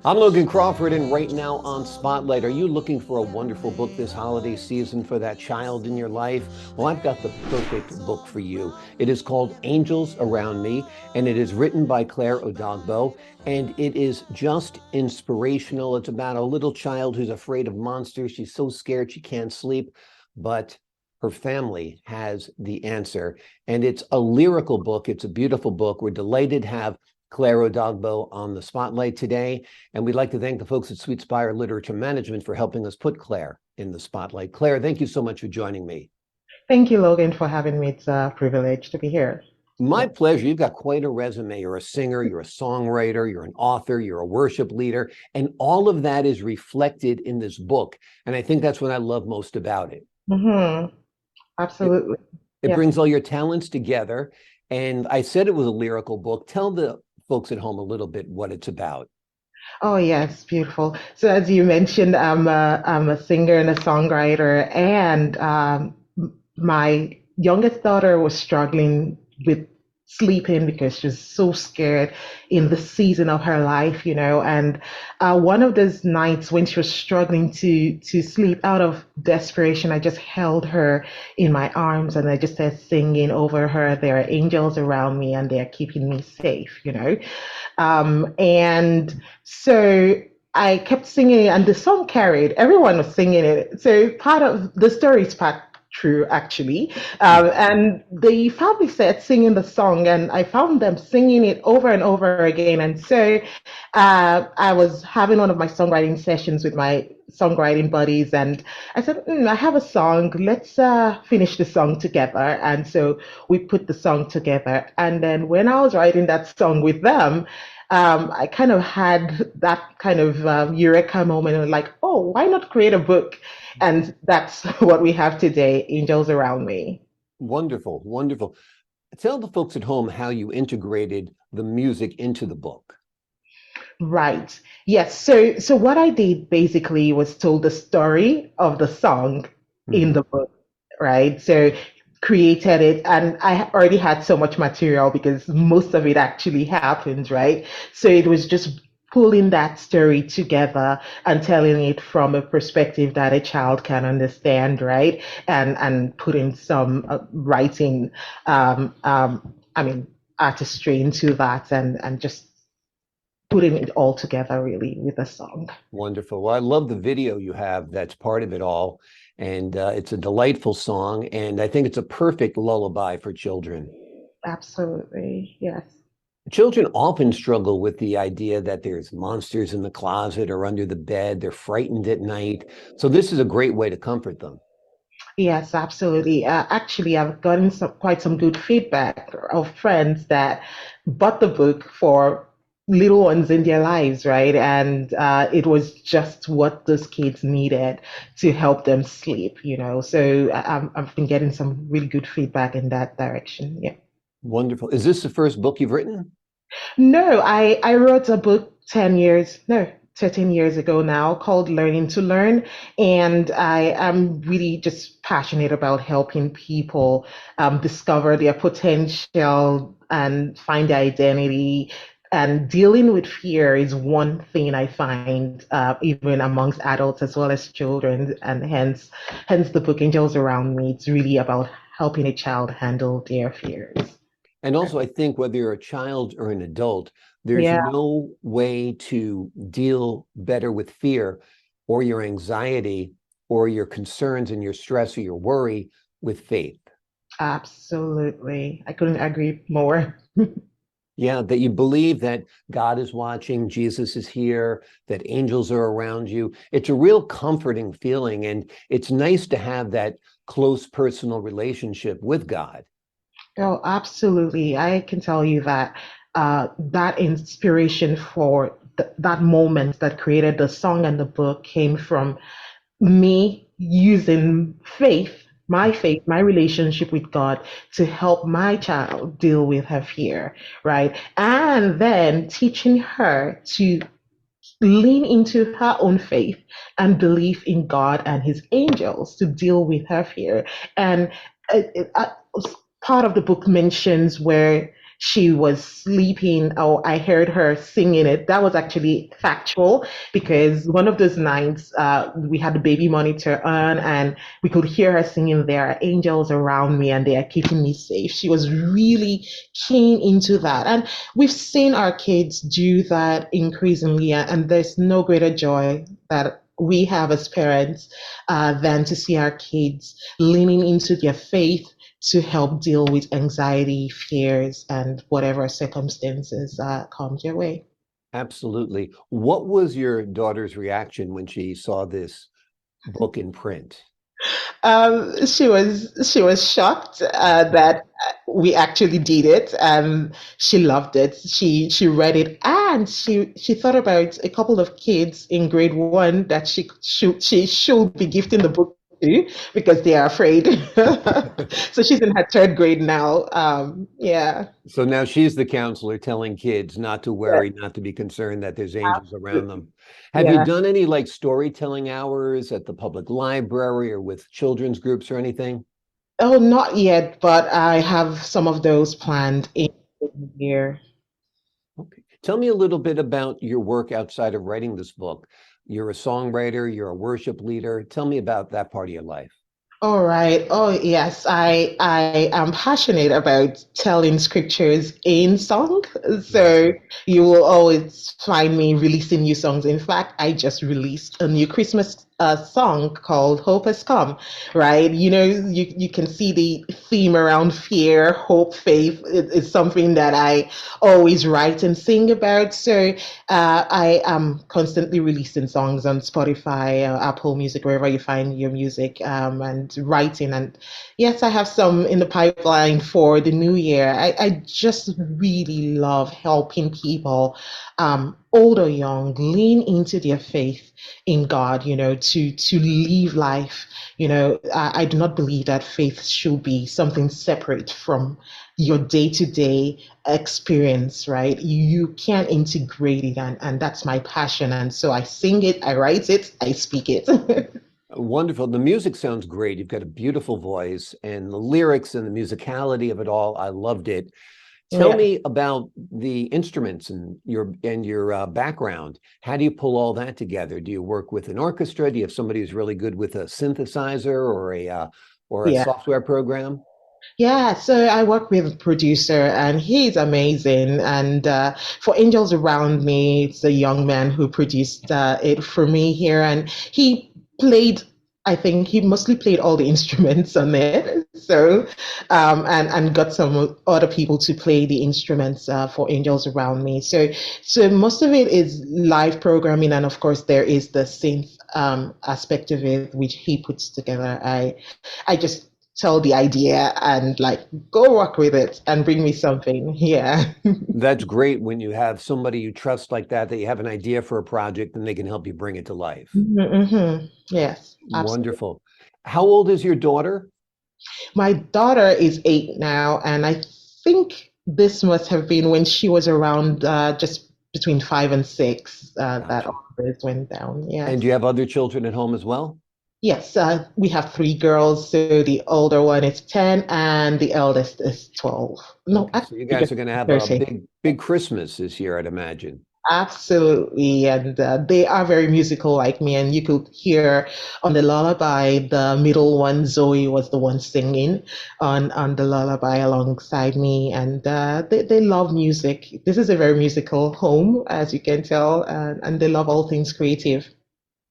I'm Logan Crawford, and right now on Spotlight, are you looking for a wonderful book this holiday season for that child in your life? Well, I've got the perfect book for you. It is called Angels Around Me, and it is written by Claire Odogbo, and it is just inspirational. It's about a little child who's afraid of monsters. She's so scared she can't sleep, but her family has the answer. And it's a lyrical book. It's a beautiful book. We're delighted to have Claire Odogbo on the spotlight today. And we'd like to thank the folks at Sweet Spire Literature Management for helping us put Claire in the spotlight. Claire, thank you so much for joining me. Thank you, Logan, for having me. It's a privilege to be here. My Yeah. pleasure. You've got quite a resume. You're a singer, you're a songwriter, you're an author, you're a worship leader, and all of that is reflected in this book. And I think that's what I love most about it. hmm It, Absolutely. it Yes. brings all your talents together. And I said it was a lyrical book. Tell the folks at home a little bit what it's about. Oh, yes, beautiful. So, as you mentioned, I'm a singer and a songwriter, and my youngest daughter was struggling with sleeping because she's so scared in the season of her life, and one of those nights when she was struggling to sleep, out of desperation, I just held her in my arms and I just started singing over her, "There are angels around me and they are keeping me safe." And so I kept singing it, and the song carried. Everyone was singing it. So part of the story is part true, actually. And the family started singing the song, and I found them singing it over and over again. And so I was having one of my songwriting sessions with my songwriting buddies, and I said, I have a song. Let's finish the song together. And so we put the song together. And then when I was writing that song with them, I kind of had that kind of eureka moment of like, oh, why not create a book? And that's what we have today, Angels Around Me. Wonderful, wonderful. Tell the folks at home how you integrated the music into the book. Right. Yes. So what I did basically was told the story of the song in Mhm. the book, right? So created it, and I already had so much material because most of it actually happened, right? So it was just pulling that story together and telling it from a perspective that a child can understand, right? And putting some writing, I mean, artistry into that, and just putting it all together really with a song. Wonderful. Well, I love the video you have that's part of it all. And it's a delightful song. And I think it's a perfect lullaby for children. Absolutely. Yes. Children often struggle with the idea that there's monsters in the closet or under the bed. They're frightened at night. So this is a great way to comfort them. Yes, absolutely. Actually, I've gotten quite some good feedback of friends that bought the book for little ones in their lives, right? And it was just what those kids needed to help them sleep. So I've been getting some really good feedback in that direction. Yeah. Wonderful. Is this the first book you've written? No, I wrote a book 10 years, no, 13 years ago now called Learning to Learn. And I am really just passionate about helping people discover their potential and find their identity. And dealing with fear is one thing I find even amongst adults as well as children, and hence the book Angels Around Me. It's really about helping a child handle their fears. And also, I think whether you're a child or an adult, there's Yeah, no way to deal better with fear or your anxiety or your concerns and your stress or your worry with faith. absolutely. I couldn't agree more. Yeah, that you believe that God is watching, Jesus is here, that angels are around you. It's a real comforting feeling. And it's nice to have that close personal relationship with God. Oh, absolutely. I can tell you that that inspiration for that moment that created the song and the book came from me using faith, my relationship with God to help my child deal with her fear, right? And then teaching her to lean into her own faith and belief in God and his angels to deal with her fear. And it, part of the book mentions where she was sleeping. Oh, I heard her singing it. That was actually factual because one of those nights we had the baby monitor on and we could hear her singing, "There are angels around me and they are keeping me safe." She was really keen into that. And we've seen our kids do that increasingly. And there's no greater joy that we have as parents than to see our kids leaning into their faith to help deal with anxiety, fears, and whatever circumstances come your way. Absolutely. What was your daughter's reaction when she saw this book in print? She was shocked that we actually did it, and she loved it. She read it, and she thought about a couple of kids in grade one that she should be gifting the book to because they are afraid. So she's in her third grade now. Yeah. So now she's the counselor telling kids not to Yeah, worry, not to be concerned that there's angels around absolutely. them. Have you Yeah. done any like storytelling hours at the public library or with children's groups or anything? Oh, not yet, but I have some of those planned in the year. Okay. Tell me a little bit about your work outside of writing this book. You're a songwriter, you're a worship leader. Tell me about that part of your life. All right. Oh, yes. I am passionate about telling scriptures in song. So Awesome. you will always find me releasing new songs. In fact, I just released a new Christmas song called "Hope Has Come." Right? You can see the theme around fear, hope, faith. It's something that I always write and sing about. So I am constantly releasing songs on Spotify, Apple Music, wherever you find your music, and writing. And yes, I have some in the pipeline for the new year. I just really love helping people, old or young, lean into their faith in God, to live life. I do not believe that faith should be something separate from your day-to-day experience, right? You can integrate it, and that's my passion. And so I sing it, I write it, I speak it. Wonderful. The music sounds great. You've got a beautiful voice and the lyrics and the musicality of it all. I loved it. Tell Yeah. me about the instruments and your background. How do you pull all that together? Do you work with an orchestra? Do you have somebody who's really good with a synthesizer or a Yeah. software program? Yeah, so I work with a producer and he's amazing. And for Angels Around Me, it's a young man who produced it for me here. And he played, I think he mostly played all the instruments on it. So, and got some other people to play the instruments for Angels Around Me. So most of it is live programming. And of course, there is the synth aspect of it, which he puts together. I just tell the idea and like go work with it and bring me something. Yeah. That's great when you have somebody you trust like that, that you have an idea for a project and they can help you bring it to life. Mm-hmm. Yes, absolutely. Wonderful. How old is your daughter? My daughter is 8 now, and I think this must have been when she was around just between 5 and 6 that Gotcha. all this went down. And Yes. do you have other children at home as well? Yes, we have 3 girls. So the older one is 10 and the eldest is 12. No, Okay, so you actually guys just are going to have a 13. big Christmas this year, I'd imagine. Absolutely. And they are very musical like me. And you could hear on the lullaby, the middle one, Zoe, was the one singing on the lullaby alongside me. And they love music. This is a very musical home, as you can tell, and they love all things creative.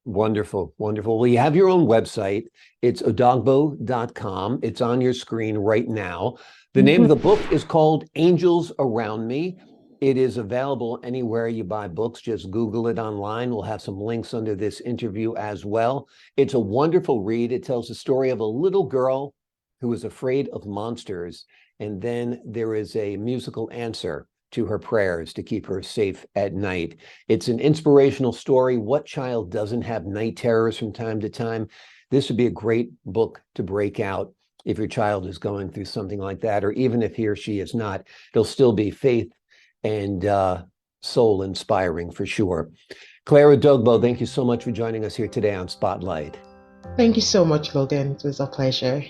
Wonderful, wonderful. Well, you have your own website. It's odogbo.com. It's on your screen right now. The name of Mhm. the book is called Angels Around Me. It is available anywhere you buy books. Just Google it online. We'll have some links under this interview as well. It's a wonderful read. It tells the story of a little girl who is afraid of monsters. And then there is a musical answer to her prayers to keep her safe at night. It's an inspirational story. What child doesn't have night terrors from time to time? This would be a great book to break out if your child is going through something like that, or even if he or she is not. It'll still be faith and soul inspiring for sure. Claire Odogbo, thank you so much for joining us here today on Spotlight. Thank you so much, Logan. It was a pleasure.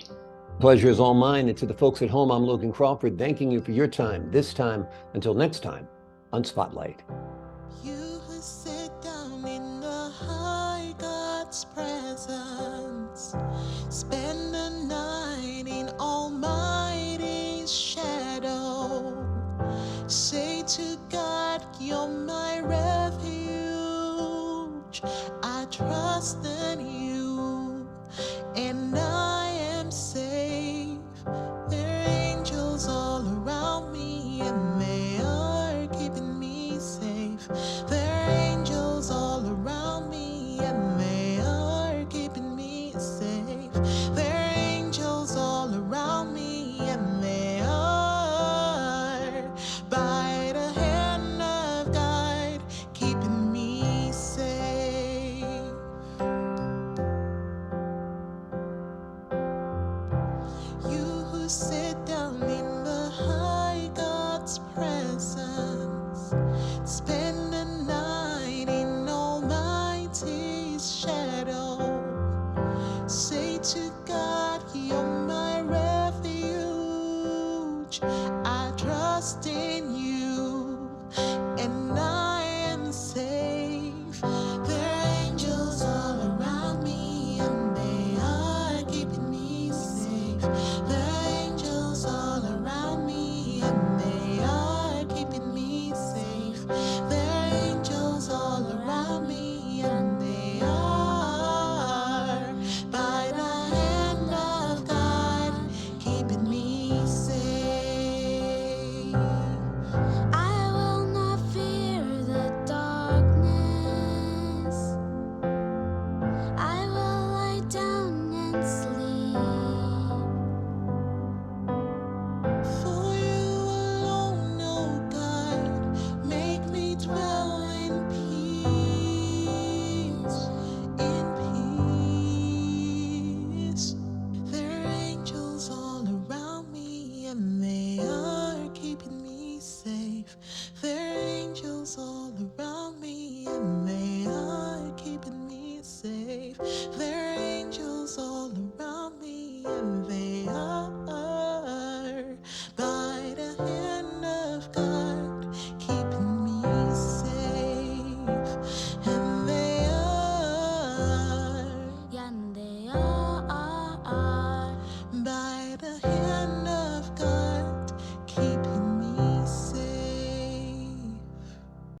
Pleasure is all mine. And to the folks at home, I'm Logan Crawford, thanking you for your time this time. Until next time on Spotlight. You who sit down in the high God's presence, spend the night in Almighty's shadow. Say to God, you're my refuge. I trust in you, and I am safe. There are angels all around me, and they are keeping me safe. There are angels all around me, and they are keeping me safe. There are angels all around me, and they are by the hand of God, keeping me safe. You who sit down in the high God's presence, spend the night in Almighty's shadow. Say to God, you're my refuge. I trust in you, and I am safe.